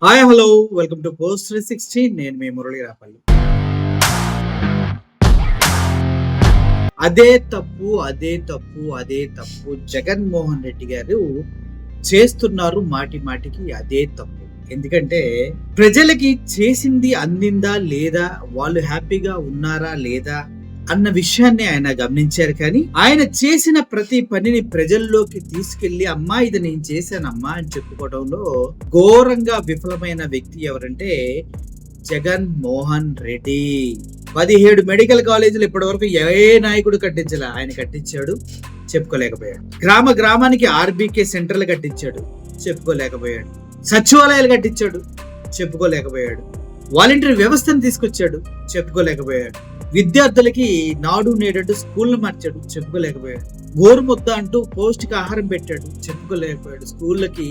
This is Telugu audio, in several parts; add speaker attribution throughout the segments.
Speaker 1: Hi hello welcome to post 360. నేను మీ మురళి రాపల్లి. అదే తప్పు అదే తప్పు అదే తప్పు జగన్మోహన్ రెడ్డి గారు చేస్తున్నారు మాటి మాటికి అదే తప్పు. ఎందుకంటే ప్రజలకి చేసింది అందిందా లేదా, వాళ్ళు హ్యాపీగా ఉన్నారా లేదా అన్న విషయాన్ని ఆయన గమనించారు. కానీ ఆయన చేసిన ప్రతి పనిని ప్రజల్లోకి తీసుకెళ్లి అమ్మా ఇది నేను చేశానమ్మా అని చెప్పుకోవడంలో ఘోరంగా విఫలమైన వ్యక్తి ఎవరంటే జగన్ మోహన్ రెడ్డి. 17 మెడికల్ కాలేజీలు ఇప్పటి వరకు ఏ నాయకుడు కట్టించలే, ఆయన కట్టించాడు, చెప్పుకోలేకపోయాడు. గ్రామానికి ఆర్బీకే సెంటర్లు కట్టించాడు, చెప్పుకోలేకపోయాడు. సచివాలయాలు కట్టించాడు, చెప్పుకోలేకపోయాడు. వాలంటీర్ వ్యవస్థను తీసుకొచ్చాడు, చెప్పుకోలేకపోయాడు. విద్యార్థులకి నాడు నేడు స్కూల్ను మార్చాడు, చెప్పుకోలేకపోయాడు. గోరుముద్ద అంటూ పౌష్టికాహారం పెట్టాడు, చెప్పుకోలేకపోయాడు. స్కూళ్ళకి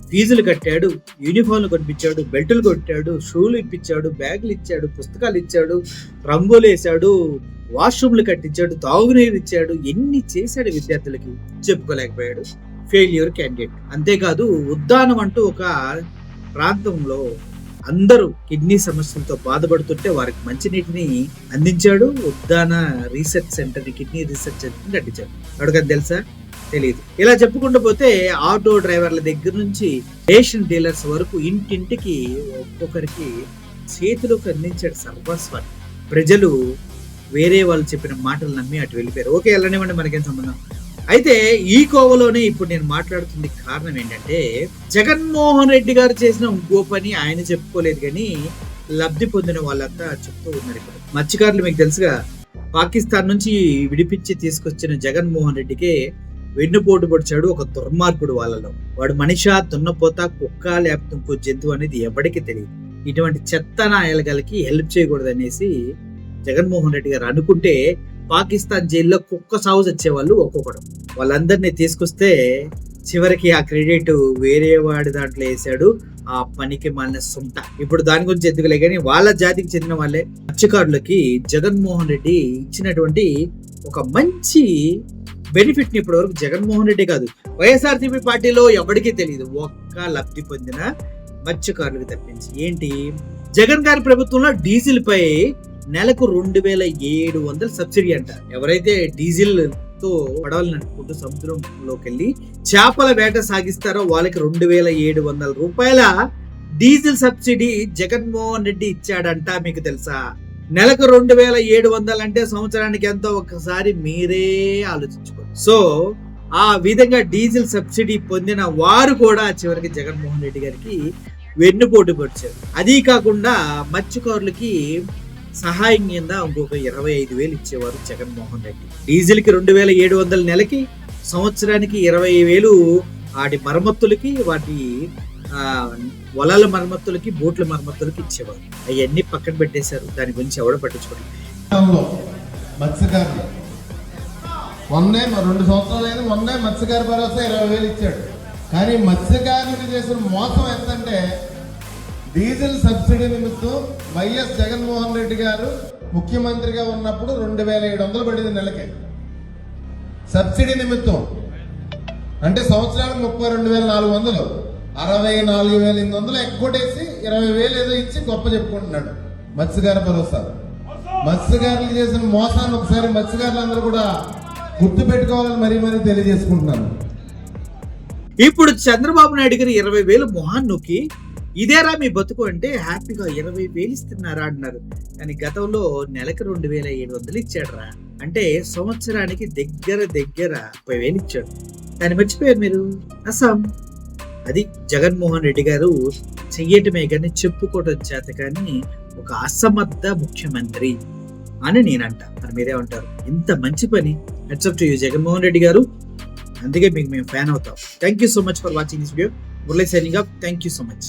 Speaker 1: ఫీజులు కట్టాడు, యూనిఫామ్లు కొనిపించాడు, బెల్టులు కొట్టాడు, షూలు ఇప్పించాడు, బ్యాగులు ఇచ్చాడు, పుస్తకాలు ఇచ్చాడు, రంగులు వేసాడు, వాష్రూమ్లు కట్టించాడు, తాగునీరు ఇచ్చాడు. ఎన్ని చేశాడు విద్యార్థులకి, చెప్పుకోలేకపోయాడు. Failure candidate. అంతేకాదు ఉద్దానం అంటూ ఒక ప్రాంతంలో అందరూ కిడ్నీ సమస్యలతో బాధపడుతుంటే వారికి మంచినీటిని అందించాడు. ఉద్దాన research centre, kidney research centre కట్టించాడు. అడగదు తెలుసా? తెలియదు. ఇలా చెప్పుకుంటూ పోతే ఆటో డ్రైవర్ల దగ్గర నుంచి రేషన్ డీలర్స్ వరకు ఇంటింటికి ఒక్కొక్కరికి చేతిలోకి అందించాడు సర్వస్వాన్ని. ప్రజలు వేరే వాళ్ళు చెప్పిన మాటలు నమ్మి అటు వెళ్ళిపోయారు. ఓకే, వెళ్ళనివ్వండి, మనకేం సంబంధం. అయితే ఈ కోవలోనే ఇప్పుడు నేను మాట్లాడుతుంది కారణం ఏంటంటే జగన్మోహన్ రెడ్డి గారు చేసిన ఇంకో పని ఆయన చెప్పుకోలేదు, కానీ లబ్ధి పొందిన వాళ్ళంతా చెప్తూ ఉన్నారు. ఇప్పుడు మత్స్యకారులు మీకు తెలుసుగా, పాకిస్తాన్ నుంచి విడిపించి తీసుకొచ్చిన జగన్మోహన్ రెడ్డికే వెన్నుపోటు పొడిచాడు ఒక దుర్మార్గుడు. వాళ్ళలో వాడు మనిషా, దున్నపోత, కుక్క లేకపోతే ఇంకో జంతువు అనేది ఎవరికి తెలియదు. ఇటువంటి చెత్త నాయలగలకి హెల్ప్ చేయకూడదు అనేసి జగన్మోహన్ రెడ్డి గారు అనుకుంటే పాకిస్తాన్ జైల్లో కుక్క సాగు వచ్చేవాళ్ళు ఒక్కొక్కడు. వాళ్ళందరినీ తీసుకొస్తే చివరికి ఆ క్రెడిట్ వేరే వాడి దాంట్లో వేసాడు, ఆ పనికి మాలిన సొంత. ఇప్పుడు దాని గురించి ఎందుకులే, కానీ వాళ్ళ జాతికి చెందిన వాళ్ళే మత్స్యకారులకి జగన్మోహన్ రెడ్డి ఇచ్చినటువంటి ఒక మంచి బెనిఫిట్ ని ఇప్పటి వరకు జగన్మోహన్ రెడ్డి కాదు, వైఎస్ఆర్సీపీ పార్టీలో ఎవరికీ తెలియదు. ఒక్క లబ్ధి పొందిన మత్స్యకారులకు తప్పించి. ఏంటి, జగన్ గారి ప్రభుత్వంలో డీజిల్ పై నెలకు 2700 సబ్సిడీ అంట. ఎవరైతే డీజిల్ తో పడవలు నడుపుకుంటూ సముద్రంలోకి వెళ్ళి చేపల వేట సాగిస్తారో వాళ్ళకి 2700 రూపాయల డీజిల్ సబ్సిడీ జగన్మోహన్ రెడ్డి ఇచ్చాడంట. మీకు తెలుసా? నెలకు 2700 అంటే సంవత్సరానికి ఎంతో ఒక్కసారి మీరే ఆలోచించుకోండి. సో ఆ విధంగా డీజిల్ సబ్సిడీ పొందిన వారు కూడా చివరికి జగన్మోహన్ రెడ్డి గారికి వెన్నుపోటు పొడిచారు. అదీ కాకుండా మత్స్యకారులకి సహాయం కింద ఇంకొక 25,000 ఇచ్చేవారు జగన్మోహన్ రెడ్డి. డీజిల్ కి 2700 నెలకి, సంవత్సరానికి 20,000 వాటి మరమ్మతులకి, వాటి వలల మరమ్మతులకి, బోట్ల మరమ్మతులకి ఇచ్చేవారు. అవన్నీ పక్కన పెట్టేశారు, దాని గురించి ఎవడో పట్టించుకోండి.
Speaker 2: మత్స్యకారులు 2 సంవత్సరాలు మొన్నే మత్స్యకార భరోసా 20,000 ఇచ్చాడు. కానీ మత్స్యకారులకు చేసిన మోసం ఎంతంటే డీజిల్ సబ్సిడీ నిమిత్తం వైఎస్ జగన్మోహన్ రెడ్డి గారు ముఖ్యమంత్రిగా ఉన్నప్పుడు 2,700 పడింది నెలకి సబ్సిడీ నిమిత్తం. అంటే సంవత్సరానికి 32,400, 64,800 ఎగ్గొట్టేసి 20,000 ఏదో ఇచ్చి గొప్ప చెప్పుకుంటున్నాడు మత్స్యకార భరోసా. మత్స్యకారులకు చేసిన మోసాన్ని ఒకసారి మత్స్యకారులందరూ కూడా గుర్తు పెట్టుకోవాలని మరీ తెలియజేసుకుంటున్నాను.
Speaker 1: ఇప్పుడు చంద్రబాబు నాయుడు గారు 20,000 మొహాన్ నొక్కి ఇదేరా మీ బతుకు అంటే హ్యాపీగా 20,000 ఇస్తున్నారా అన్నారు. కానీ గతంలో నెలకు 2,700 ఇచ్చాడురా. అంటే సంవత్సరానికి దగ్గర 30,000 ఇచ్చాడు. దాన్ని మర్చిపోయారు మీరు. అస్సాం అది జగన్మోహన్ రెడ్డి గారు చెయ్యటమే కానీ చెప్పుకోవటం చేత కానీ ఒక అసమర్థ ముఖ్యమంత్రి అని నేనంట. మరి మీరేమంటారు? ఇంత మంచి పని heads to you Jaganmohan Reddy గారు. అందుకే మీకు మేము ఫ్యాన్ అవుతాం. Thank you so much for watching this video. Murali signing off. Thank you so much.